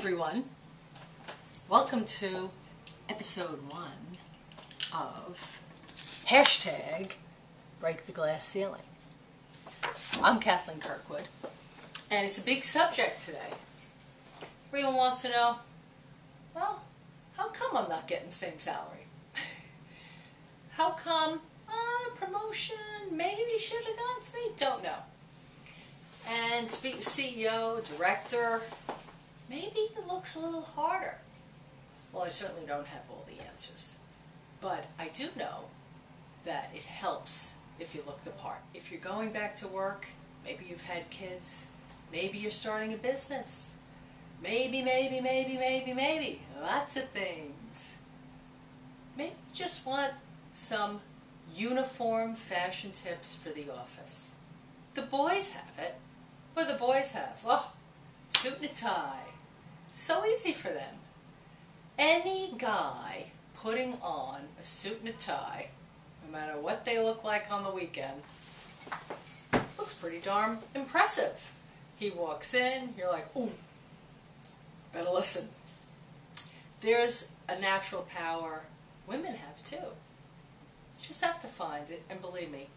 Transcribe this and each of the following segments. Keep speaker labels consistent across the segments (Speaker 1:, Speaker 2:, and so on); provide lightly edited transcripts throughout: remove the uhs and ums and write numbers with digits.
Speaker 1: everyone. Welcome to episode 1 of hashtag Break the Glass Ceiling. I'm Kathleen Kirkwood, and it's a big subject today. Everyone wants to know, well, how come I'm not getting the same salary? How come promotion maybe should have gone to me? Don't know. And to be CEO, director, maybe it looks a little harder. Well, I certainly don't have all the answers. But I do know that it helps if you look the part. If you're going back to work, maybe you've had kids, maybe you're starting a business, maybe, lots of things. Maybe you just want some uniform fashion tips for the office. The boys have it. What do the boys have? Oh, suit and a tie. So easy for them. Any guy putting on a suit and a tie, no matter what they look like on the weekend, looks pretty darn impressive. He walks in, you're like, ooh, better listen. There's a natural power women have too. You just have to find it, and believe me,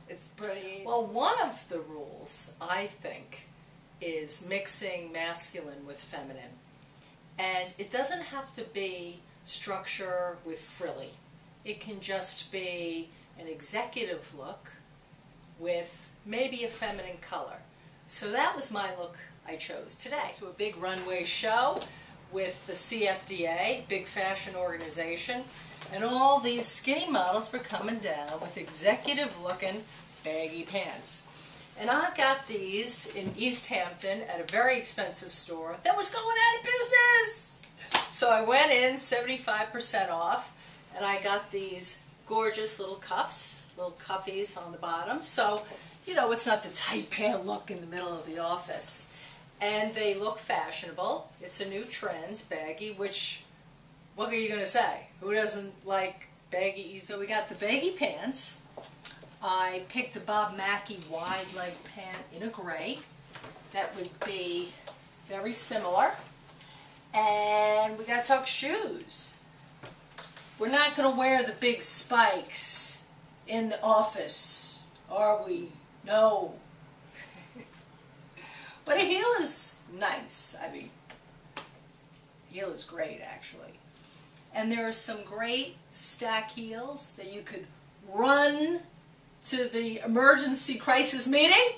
Speaker 1: it's pretty... Well, one of the rules, I think, is mixing masculine with feminine. And it doesn't have to be structure with frilly. It can just be an executive look with maybe a feminine color. So that was my look I chose today. To a big runway show with the CFDA, big fashion organization, and all these skinny models were coming down with executive looking baggy pants. And I got these in East Hampton at a very expensive store that was going out of business. So I went in 75% off, and I got these gorgeous little cuffs, little cuffies on the bottom. So, you know, it's not the tight pant look in the middle of the office. And they look fashionable. It's a new trend, baggy, which, what are you going to say? Who doesn't like baggy? So we got the baggy pants. I picked a Bob Mackie wide leg pant in a gray. That would be very similar. And we got to talk shoes. We're not going to wear the big spikes in the office, are we? No. But a heel is nice. I mean, heel is great, actually. And there are some great stack heels that you could run to the emergency crisis meeting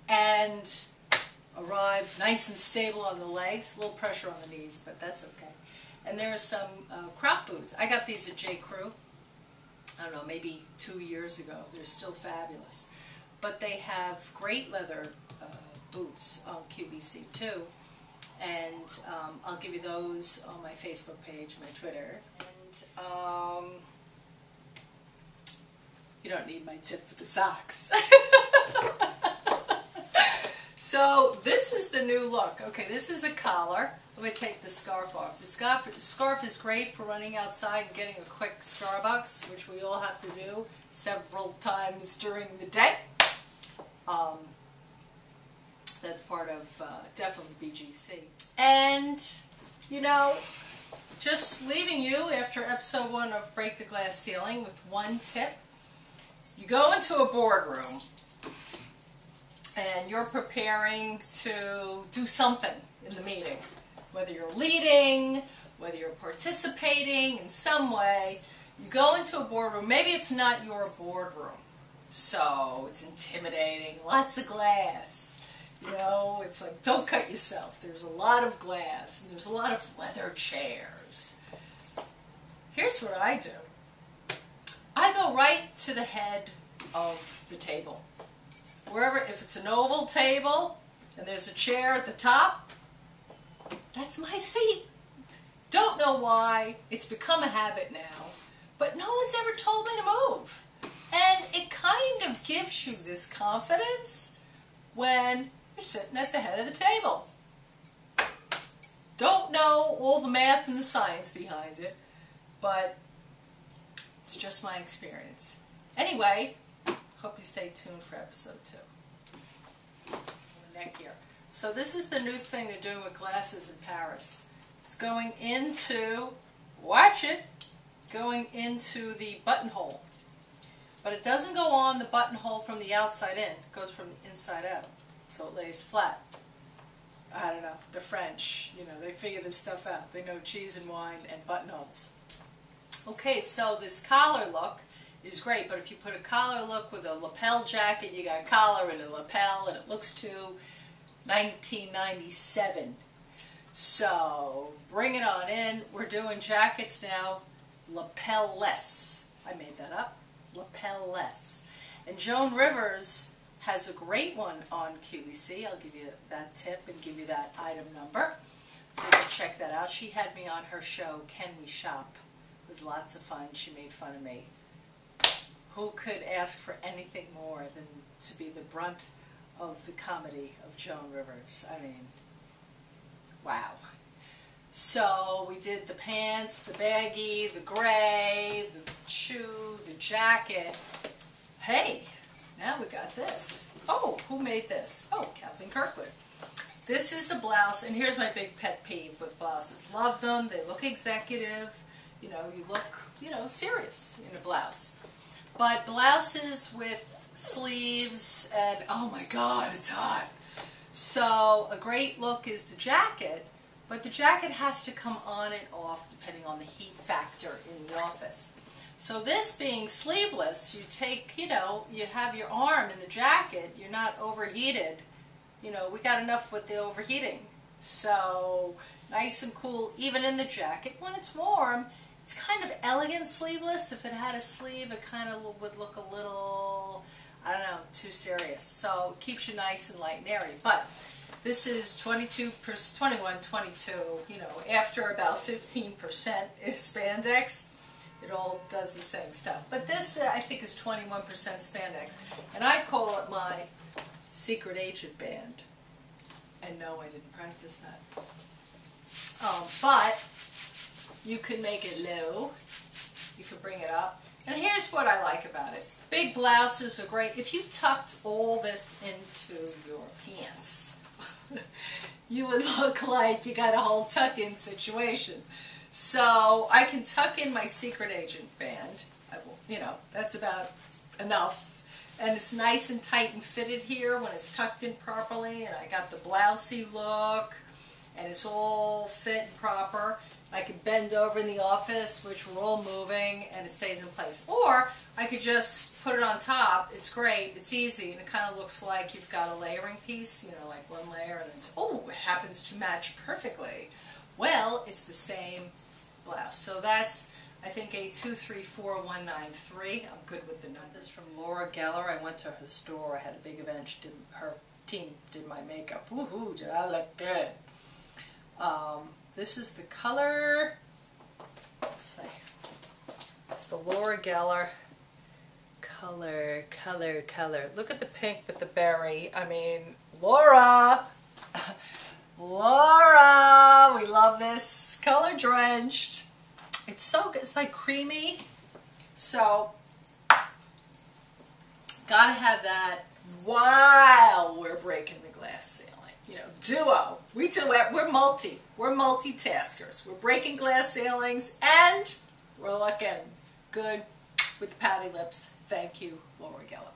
Speaker 1: and arrive nice and stable on the legs. A little pressure on the knees, but that's okay. And there are some crop boots. I got these at J. Crew, I don't know, maybe 2 years ago. They're still fabulous. But they have great leather boots on QVC too. And I'll give you those on my Facebook page, my Twitter. And you don't need my tip for the socks. So this is the new look. Okay, this is a collar. I'm going to take the scarf off. The scarf is great for running outside and getting a quick Starbucks, which we all have to do several times during the day. That's part of definitely BGC. And, you know, just leaving you after episode 1 of Break the Glass Ceiling with one tip. You go into a boardroom and you're preparing to do something in the meeting. Whether you're leading, whether you're participating in some way, you go into a boardroom. Maybe it's not your boardroom, so it's intimidating, lots of glass. You know, it's like, don't cut yourself. There's a lot of glass, and there's a lot of leather chairs. Here's what I do. I go right to the head of the table. Wherever, if it's an oval table, and there's a chair at the top, that's my seat. Don't know why. It's become a habit now. But no one's ever told me to move. And it kind of gives you this confidence when you're sitting at the head of the table. Don't know all the math and the science behind it, but it's just my experience. Anyway, hope you stay tuned for episode 2. The neck here. So this is the new thing they're doing with glasses in Paris. It's going into, watch it, going into the buttonhole. But it doesn't go on the buttonhole from the outside in. It goes from the inside out. So it lays flat. I don't know. The French, you know, they figure this stuff out. They know cheese and wine and buttonholes. Okay, so this collar look is great, but if you put a collar look with a lapel jacket, you got a collar and a lapel, and it looks too 1997. So bring it on in. We're doing jackets now, lapel-less. I made that up. Lapel-less. And Joan Rivers has a great one on QVC. I'll give you that tip and give you that item number. So you can check that out. She had me on her show, Can We Shop? It was lots of fun. She made fun of me. Who could ask for anything more than to be the brunt of the comedy of Joan Rivers? I mean, wow. So we did the pants, the baggy, the gray, the shoe, the jacket. Hey, now we got this. Oh, who made this? Oh, Kathleen Kirkwood. This is a blouse, and here's my big pet peeve with blouses. Love them. They look executive. You know, you look, you know, serious in a blouse. But blouses with sleeves and, oh my God, it's hot. So a great look is the jacket, but the jacket has to come on and off depending on the heat factor in the office. So this being sleeveless, you take, you know, you have your arm in the jacket, you're not overheated. You know, we got enough with the overheating. So nice and cool even in the jacket. When it's warm, it's kind of elegant sleeveless. If it had a sleeve, it kind of would look a little, I don't know, too serious. So it keeps you nice and light and airy. But this is 21, 22, you know, after about 15% is spandex, it all does the same stuff. But this, I think, is 21% spandex. And I call it my secret agent band. And no, I didn't practice that. But you can make it low, you can bring it up. And here's what I like about it. Big blouses are great. If you tucked all this into your pants, you would look like you got a whole tuck-in situation. So I can tuck in my secret agent band. I will, you know, that's about enough. And it's nice and tight and fitted here when it's tucked in properly. And I got the blousey look, and it's all fit and proper. I could bend over in the office, which we're all moving, and it stays in place. Or I could just put it on top. It's great. It's easy, and it kind of looks like you've got a layering piece, you know, like one layer, and then oh, it happens to match perfectly. Well, it's the same blouse. So that's, I think, a 234193. I'm good with the numbers. This is from Laura Geller. I went to her store. I had a big event. Her team did my makeup. Woohoo! Did I look good? This is the color, let's see, it's the Laura Geller color. Look at the pink with the berry. I mean, Laura, Laura, we love this, color drenched. It's so good, it's like creamy, so gotta have that while we're breaking the glass ceiling. You know, duo. We do it. We're multitaskers. We're breaking glass ceilings, and we're looking good with the pouty lips. Thank you, Laura Geller.